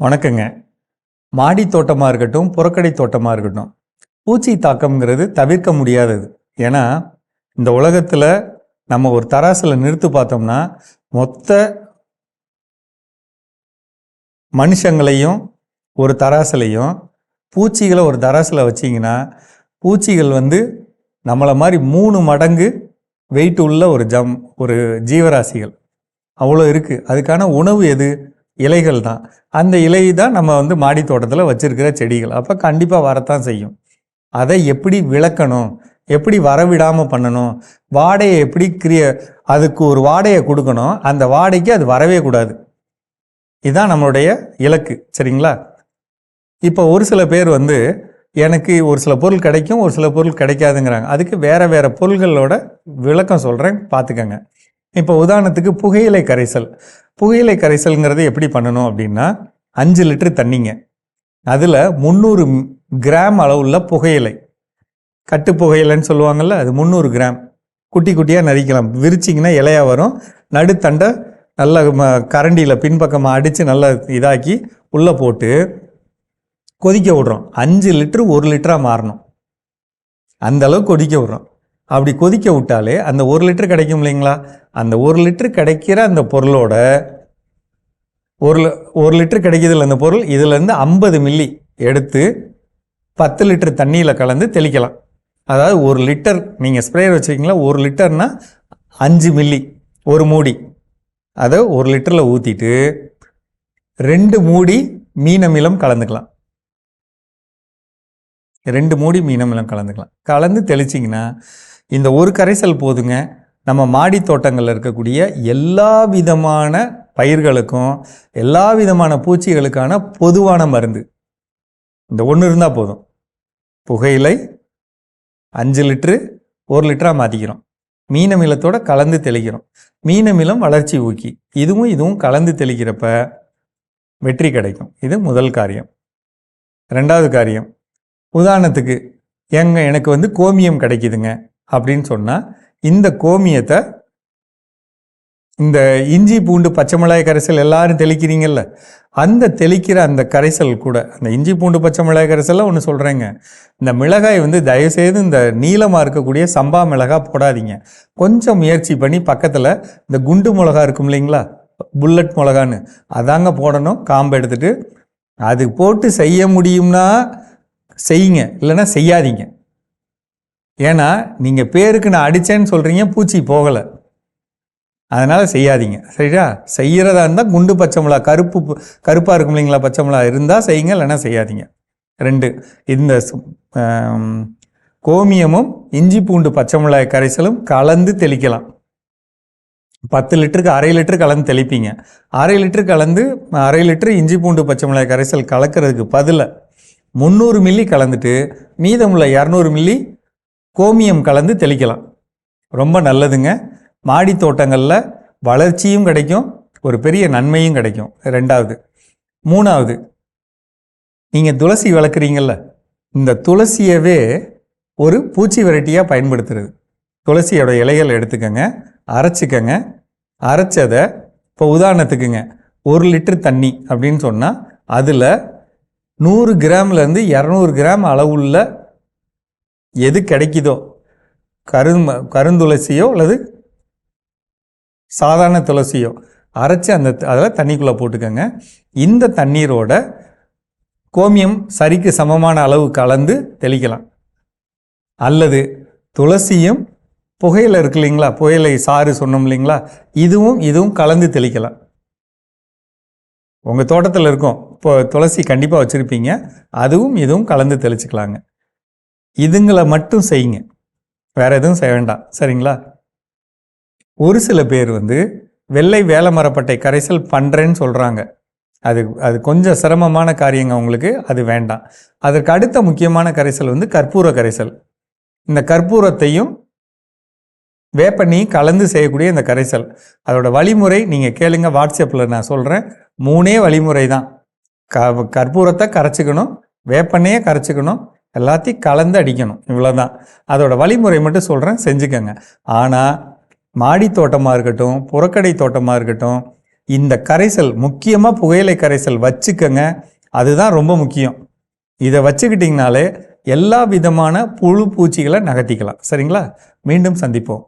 வணக்கங்க. மாடி தோட்டமாக இருக்கட்டும், புறக்கடை தோட்டமாக இருக்கட்டும், பூச்சி தாக்கம்ங்கிறது தவிர்க்க முடியாதது. ஏன்னா இந்த உலகத்தில் நம்ம ஒரு தராசில் நிறுத்து பார்த்தோம்னா மொத்த மனுஷங்களையும் ஒரு தராசிலையும் பூச்சிகளை ஒரு தராசில் வச்சிங்கன்னா பூச்சிகள் நம்மளை மாதிரி 3 மடங்கு வெயிட் உள்ள ஒரு ஜீவராசிகள் அவ்வளோ இருக்குது. அதுக்கான உணவு எது? இலைகள் தான். அந்த இலை தான் நம்ம மாடி தோட்டத்தில் வச்சிருக்கிற செடிகள். அப்போ கண்டிப்பாக வரத்தான் செய்யும். அதை எப்படி விளக்கணும், எப்படி வரவிடாமல் பண்ணணும், வாடையை எப்படி அதுக்கு ஒரு வாடையை கொடுக்கணும், அந்த வாடைக்கு அது வரவே கூடாது. இதுதான் நம்மளுடைய இலக்கு. சரிங்களா? இப்போ ஒரு சில பேர் எனக்கு ஒரு சில பொருள் கிடைக்கும், ஒரு சில பொருள் கிடைக்காதுங்கிறாங்க. அதுக்கு வேறு வேறு பொருள்களோட விளக்கம் சொல்கிறேன், பார்த்துக்கங்க. இப்போ உதாரணத்துக்கு புகையிலை கரைசல். புகையிலை கரைசல்ங்கிறது எப்படி பண்ணணும் அப்படின்னா, 5 லிட்டர் தண்ணிங்க, அதில் 300 கிராம் அளவுள்ள புகையிலை, கட்டு புகையிலைன்னு சொல்லுவாங்கள்ல, அது 300 கிராம் குட்டி குட்டியாக நறுக்கலாம். விரிச்சிங்கன்னா இலையாக வரும். நடுத்தண்டை நல்லா கரண்டியில் பின்பக்கமாக அடித்து நல்லா இதாக்கி உள்ளே போட்டு கொதிக்க விட்றோம். 5 லிட்டரு 1 லிட்டராக மாறணும், அந்த அளவுக்கு கொதிக்க விட்றோம். அப்படி கொதிக்க விட்டாலே அந்த 1 லிட்டர் கிடைக்கும் இல்லைங்களா? அந்த 1 லிட்டர் கிடைக்கிற அந்த பொருளோட 1 லிட்டர் கிடைக்கிதில்ல அந்த பொருள், இதிலேருந்து 50 மில்லி எடுத்து 10 லிட்டர் தண்ணியில் கலந்து தெளிக்கலாம். அதாவது 1 லிட்டர் நீங்கள் ஸ்ப்ரேயர் வச்சுருக்கீங்களா, 1 லிட்டர்னா 5 மில்லி ஒரு மூடி. அதை 1 லிட்டரில் ஊற்றிட்டு 2 மூடி மீன் அமிலம் கலந்துக்கலாம். 2 மூடி மீன் அமிலம் கலந்துக்கலாம். கலந்து தெளிச்சிங்கன்னா இந்த ஒரு கரைசல் போதுங்க. நம்ம மாடி தோட்டங்களில் இருக்கக்கூடிய எல்லா விதமான பயிர்களுக்கும் எல்லா விதமான பூச்சிகளுக்கான பொதுவான மருந்து இந்த ஒன்று இருந்தால் போதும். புகையிலை 5 லிட்டரு 1 லிட்டராக மாற்றிக்கிறோம். மீன் அமிலத்தோட கலந்து தெளிக்கிறோம். மீன் அமிலம் வளர்ச்சி ஊக்கி. இதுவும் கலந்து தெளிக்கிறப்ப வெற்றி கிடைக்கும். இது முதல் காரியம். 2வது காரியம், உதாரணத்துக்கு எனக்கு கோமியம் கிடைக்குதுங்க அப்படின்னு சொன்னால், இந்த கோமியத்தை இந்த இஞ்சி பூண்டு பச்சை மிளகாய் கரைசல் எல்லாரும் தெளிக்கிறீங்கல்ல, அந்த தெளிக்கிற அந்த கரைசல் கூட, அந்த இஞ்சி பூண்டு பச்சை மிளகாய் கரைசலில் ஒன்று சொல்கிறேங்க, இந்த மிளகாய் தயவுசெய்து இந்த நீளமாக இருக்கக்கூடிய சம்பா மிளகாய் போடாதீங்க. கொஞ்சம் முயற்சி பண்ணி பக்கத்தில் இந்த குண்டு மிளகா இருக்கும் இல்லைங்களா, புல்லட் மிளகான்னு, அதாங்க போடணும். காம்பை எடுத்துகிட்டு அது போட்டு செய்ய முடியும்னா செய்யுங்க, இல்லைன்னா செய்யாதீங்க. ஏன்னா நீங்கள் பேருக்கு நான் அடித்தேன்னு சொல்கிறீங்க, பூச்சி போகலை, அதனால் செய்யாதீங்க. சரியா? செய்கிறதா இருந்தால் குண்டு பச்சை மிளகா, கருப்பாக இருக்கும் இல்லைங்களா பச்சை மிளகா இருந்தால் செய்யுங்க, இல்லைன்னா செய்யாதீங்க. 2, இந்த கோமியமும் இஞ்சி பூண்டு பச்சை மிளகாய் கரைசலும் கலந்து தெளிக்கலாம். 10 லிட்டருக்கு 1/2 லிட்டர் கலந்து தெளிப்பீங்க. 1/2 லிட்டர் கலந்து 1/2 லிட்டர் இஞ்சி பூண்டு பச்சை மிளகாய் கரைசல் கலக்கிறதுக்கு பதில் 300 மில்லி கலந்துட்டு மீதமுள்ள 200 மில்லி கோமியம் கலந்து தெளிக்கலாம். ரொம்ப நல்லதுங்க. மாடி தோட்டங்களில் வளர்ச்சியும் கிடைக்கும், ஒரு பெரிய நன்மையும் கிடைக்கும். 2வது. 3வது, நீங்கள் துளசி வளர்க்குறீங்கள்ல, இந்த துளசியவே ஒரு பூச்சி வெரைட்டியாக பயன்படுத்துறது. துளசியோட இலைகள் எடுத்துக்கங்க, அரைச்சிக்கங்க. அரைச்சதை இப்போ உதாரணத்துக்குங்க 1 லிட்டர் தண்ணி அப்படின்னு சொன்னால் அதில் 100 கிராம்லேருந்து 200 கிராம் அளவுள்ள எது கிடைக்குதோ, கருந்துளசியோ அல்லது சாதாரண துளசியோ அரைச்சி அதில் தண்ணிக்குள்ளே போட்டுக்கோங்க. இந்த தண்ணீரோட கோமியம் சரிக்கு சமமான அளவு கலந்து தெளிக்கலாம். அல்லது துளசியும் புகையிலை இருக்கு இல்லைங்களா, புகையிலை சாறு சொன்னோம் இல்லைங்களா, இதுவும் கலந்து தெளிக்கலாம். உங்கள் தோட்டத்தில் இருக்கும், இப்போ துளசி கண்டிப்பாக வச்சுருப்பீங்க, இதுவும் கலந்து தெளிச்சுக்கலாங்க. இதுங்களை மட்டும் செய்யுங்க, வேறு எதுவும் செய்ய வேண்டாம். சரிங்களா? ஒரு சில பேர் வெள்ளை வேலை மரப்பட்டை கரைசல் பண்ணுறேன்னு சொல்கிறாங்க. அது கொஞ்சம் சிரமமான காரியங்க உங்களுக்கு, அது வேண்டாம். அதற்கு அடுத்த முக்கியமான கரைசல் கற்பூர கரைசல். இந்த கற்பூரத்தையும் வேப்பெண்ணையும் கலந்து செய்யக்கூடிய இந்த கரைசல், அதோட வழிமுறை நீங்கள் கேளுங்க, வாட்ஸ்அப்பில் நான் சொல்கிறேன். 3 வழிமுறை தான். கற்பூரத்தை கரைச்சிக்கணும், வேப்பெண்ணையை கரைச்சிக்கணும், எல்லாத்தையும் கலந்து அடிக்கணும், இவ்வளோதான். அதோட வழிமுறை மட்டும் சொல்கிறேன், செஞ்சுக்கோங்க. ஆனால் மாடி தோட்டமாக இருக்கட்டும், புறக்கடை தோட்டமாக இருக்கட்டும், இந்த கரைசல், முக்கியமாக புகையிலை கரைசல் வச்சுக்கங்க. அதுதான் ரொம்ப முக்கியம். இதை வச்சுக்கிட்டிங்கனாலே எல்லா விதமான புழு பூச்சிகளை நகர்த்திக்கலாம். சரிங்களா? மீண்டும் சந்திப்போம்.